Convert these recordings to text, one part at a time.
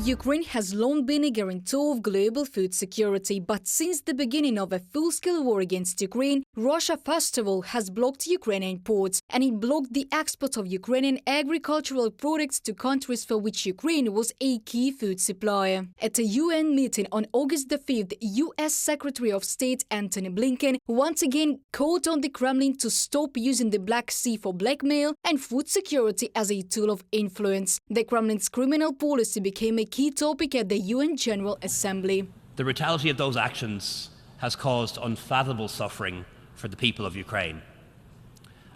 Ukraine has long been a guarantor of global food security, but since the beginning of a full-scale war against Ukraine, Russia first of all has blocked Ukrainian ports, and it blocked the export of Ukrainian agricultural products to countries for which Ukraine was a key food supplier. At a UN meeting on August the 5th, US Secretary of State Antony Blinken once again called on the Kremlin to stop using the Black Sea for blackmail and food security as a tool of influence. The Kremlin's criminal policy became a key topic at the UN General Assembly. The brutality of those actions has caused unfathomable suffering for the people of Ukraine.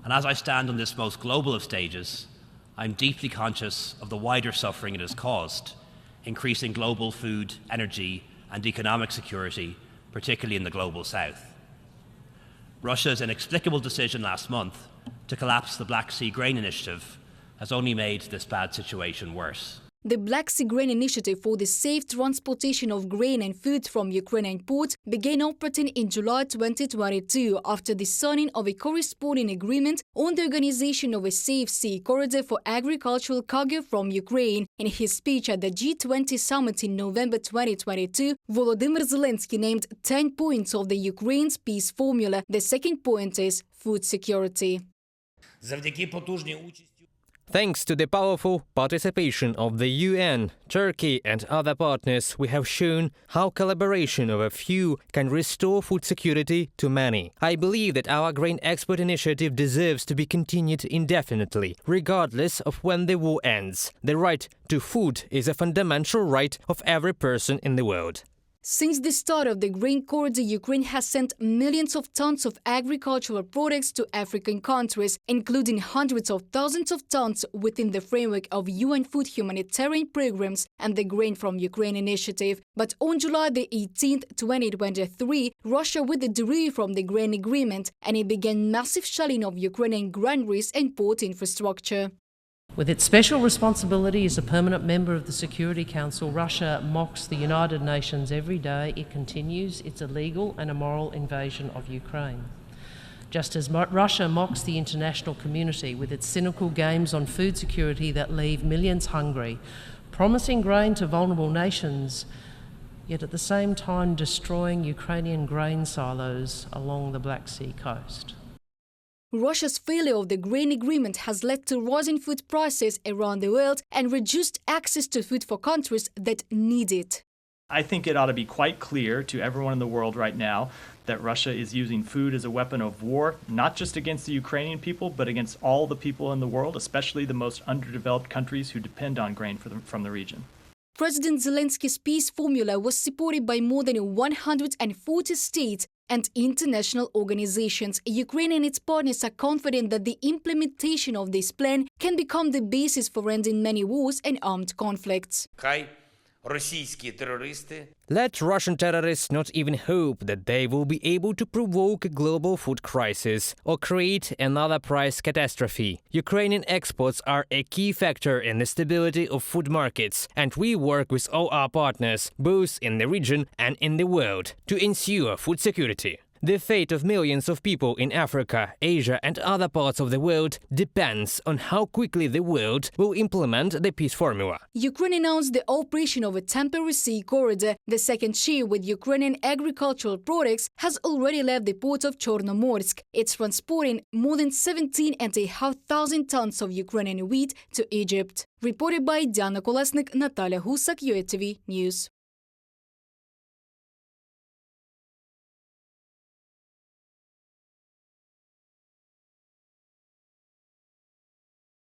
And as I stand on this most global of stages, I'm deeply conscious of the wider suffering it has caused, increasing global food, energy and economic security, particularly in the global south. Russia's inexplicable decision last month to collapse the Black Sea Grain Initiative has only made this bad situation worse. The Black Sea Grain Initiative for the safe transportation of grain and food from Ukrainian ports began operating in July 2022 after the signing of a corresponding agreement on the organization of a safe sea corridor for agricultural cargo from Ukraine. In his speech at the G20 summit in November 2022, Volodymyr Zelensky named 10 points of the Ukraine's peace formula. The second point is food security. Thanks to the powerful participation of the UN, Turkey and other partners, we have shown how collaboration of a few can restore food security to many. I believe that our grain export initiative deserves to be continued indefinitely, regardless of when the war ends. The right to food is a fundamental right of every person in the world. Since the start of the grain corridor, Ukraine has sent millions of tons of agricultural products to African countries, including hundreds of thousands of tons within the framework of UN food humanitarian programs and the Grain from Ukraine initiative. But on July the 18th, 2023, Russia withdrew from the grain agreement, and it began massive shelling of Ukrainian granaries and port infrastructure. With its special responsibility as a permanent member of the Security Council, Russia mocks the United Nations every day. It continues its illegal and immoral invasion of Ukraine. Just as Russia mocks the international community with its cynical games on food security that leave millions hungry, promising grain to vulnerable nations, yet at the same time destroying Ukrainian grain silos along the Black Sea coast. Russia's failure of the grain agreement has led to rising food prices around the world and reduced access to food for countries that need it. I think it ought to be quite clear to everyone in the world right now that Russia is using food as a weapon of war, not just against the Ukrainian people, but against all the people in the world, especially the most underdeveloped countries who depend on grain from the region. President Zelensky's peace formula was supported by more than 140 states and international organizations. Ukraine and its partners are confident that the implementation of this plan can become the basis for ending many wars and armed conflicts. Let Russian terrorists not even hope that they will be able to provoke a global food crisis or create another price catastrophe. Ukrainian exports are a key factor in the stability of food markets, and we work with all our partners, both in the region and in the world, to ensure food security. The fate of millions of people in Africa, Asia and other parts of the world depends on how quickly the world will implement the peace formula. Ukraine announced the operation of a temporary sea corridor. The second ship with Ukrainian agricultural products has already left the port of Chornomorsk. It's transporting more than 17,500 tons of Ukrainian wheat to Egypt. Reported by Diana Kolesnik, Natalia Husak, UATV News.